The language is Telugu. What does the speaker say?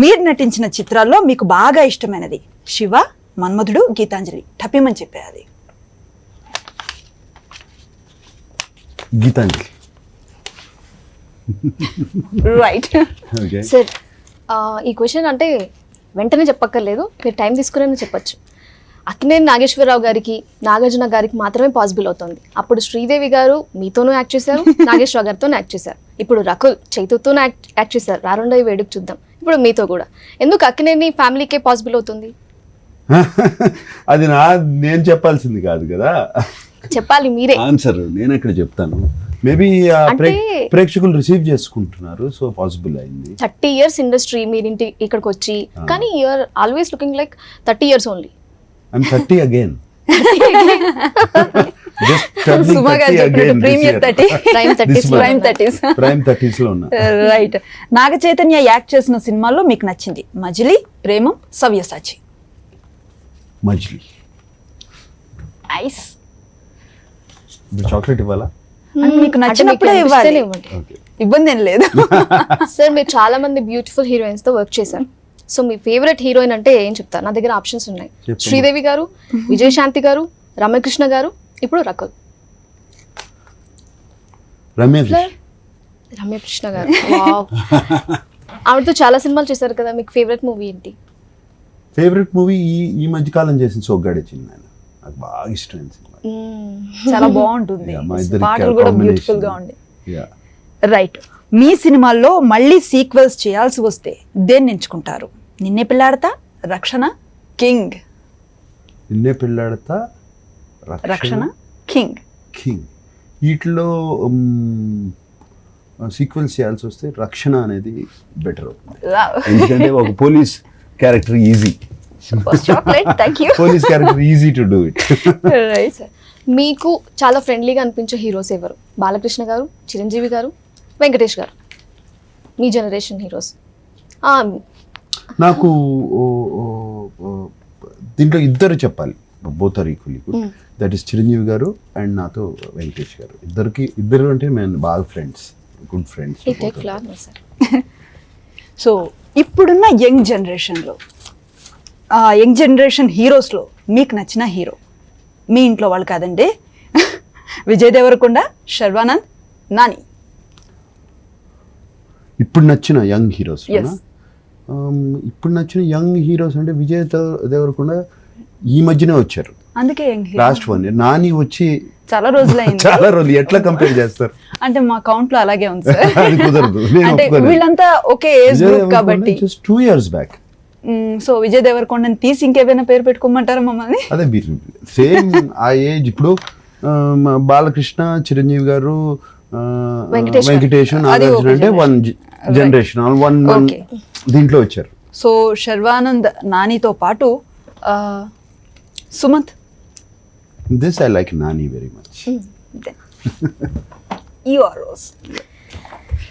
మీరు నటించిన చిత్రాల్లో మీకు బాగా ఇష్టమైనది? శివ, మన్మధుడు, గీతాంజలి. టపిమని చెప్పేది. గీతాంజలి. రైట్. సార్ ఈ క్వశ్చన్ అంటే వెంటనే చెప్పక్కర్లేదు, మీరు టైం తీసుకునే చెప్పచ్చు. అక్కినేని నాగేశ్వరరావు గారికి, నాగార్జున గారికి మాత్రమే పాసిబుల్ అవుతుంది. అప్పుడు శ్రీదేవి గారు మీతోనూ యాక్ట్ చేశారు, నాగేశ్వరరావు గారితో యాక్ట్ చేశారు. ఇప్పుడు రకుల్ చైతూతోనూ యాక్ట్ చేశారు. రారుండో వేడుకు చూద్దాం. ఇప్పుడు మీతో కూడా ఎందుకు అక్కినేని ఫ్యామిలీకే పాసిబుల్ అవుతుంది? అది నేను చెప్పాల్సింది కాదు కదా, చెప్పాలి మీరే. ఆన్సర్ నేను ఎక్కడ చెప్తాను. మేబీ ప్రేక్షకులు రిసీవ్ చేసుకుంటున్నారు, సో పాసిబుల్ అయింది. 30 years ఇండస్ట్రీ, మీరింటి ఇక్కడికి వచ్చి, కానీ you're always looking like 30 years only. I'm 30 again. Just turning Suma garu 30 again premiere this 30, Prime 30s. Prime 30s లో ఉన్నా. రైట్. నాగ చైతన్య యాక్ట్ చేసిన సినిమాల్లో మీకు నచ్చింది? మజిలీ, ప్రేమం, సవ్యసాచి. మజిలీ. నైస్. ఇప్పుడు చాక్లెట్ ఇవ్వాలా? మీకు నచ్చినప్పుడే ఇవ్వాలి, ఓకే. ఇబ్బంది ఏం లేదు. సార్ మీరు చాలా మంది బ్యూటిఫుల్ హీరోయిన్స్ తో వర్క్ చేశారు. సో మీ ఫేవరెట్ హీరోయిన్ అంటే ఏం చెప్తారు? నా దగ్గర ఆప్షన్స్ ఉన్నాయి. చెప్పమ్మా. శ్రీదేవి గారు, విజయశాంతి గారు, రమ్యకృష్ణ గారు, ఇప్పుడు రకుల్. రమ్యకృష్ణ గారు, వావ్. ఆవిడతో చాలా సినిమాలు చేశారు కదా, మీకు ఫేవరెట్ మూవీ ఏంటి? ఫేవరెట్ మూవీ ఈ మధ్య కాలం చేసిన సొగ్గాడే చిన్న, నాకు బాగా ఇష్టమైన సినిమా. చాలా బాగుంటుంది, Yeah, మా ఇద్దరి పాటలు కూడా combination. బ్యూటిఫుల్ గా ఉంది. Yeah. రైట్. మీ సినిమాల్లో మళ్ళీ సీక్వెల్స్ చేయాల్సి వస్తే దేన్ని ఎంచుకుంటారు? నిన్నే పిల్లాడతా, రక్షణ, కింగ్. నిన్నే పెళ్ళాడతా, రక్షణ, కింగ్. కింగ్. వీటిలో సీక్వెల్స్ చేయాల్సి వస్తే రక్షణ అనేది బెటర్ అవుతుంది, ఎందుకంటే ఒక police character easy. Chocolate, thank you. Police character easy to do it. Right. మీకు చాలా ఫ్రెండ్లీగా అనిపించే హీరోస్ ఎవరు? బాలకృష్ణ గారు, చిరంజీవి గారు, వెంకటేష్ గారు, మీ జనరేషన్ హీరోస్. నాకు దీంట్లో ఇద్దరు చెప్పాలి, both are equally good. That is Chiranjeevi garu and నాతో వెంకటేష్ గారు. ఇద్దరు అంటే మేము బాగా ఫ్రెండ్స్, గుడ్ ఫ్రెండ్స్. సో ఇప్పుడున్న యంగ్ జనరేషన్లో, యంగ్ జనరేషన్ హీరోస్లో మీకు నచ్చిన హీరో? మీ ఇంట్లో వాళ్ళు కాదండి, విజయ్ దేవరకొండ, శర్వానంద్, నాని. ఇప్పుడు నచ్చిన యంగ్ హీరోస్? Yes. ఇప్పుడు నచ్చిన యంగ్ హీరోస్ అంటే విజయ్ దేవరకొండ ఈ మధ్యనే వచ్చారు, అందుకే young hero. Last 1 year. Nani వచ్చి చాలా రోజులైంది. చాలా రోజులు, ఎట్లా కంపేర్ చేస్తారు? అంటే మా కౌంట్ లో అలాగే ఉంది సార్. అది కుదరదు, నేను అంటే ఒప్పుకోను. వీళ్ళంతా ఒకే ఏజ్ గ్రూప్ కాబట్టి. Just 2 years back. So Vijay దేవరకొండని తీసి ఇంకేమైనా పేరు పెట్టుకోమంటారా మమ్మల్ని? అదే మీరు సేమ్ ఆ ఏజ్. ఇప్పుడు బాలకృష్ణ, చిరంజీవి గారు, వెంకటేష్, నాగార్జున అంటే 1 generation, 1 Okay. దీంట్లో వచ్చారు. సో శర్వానంద్, నానితో పాటు Sumanth. This I like Nani very much. You are Rose.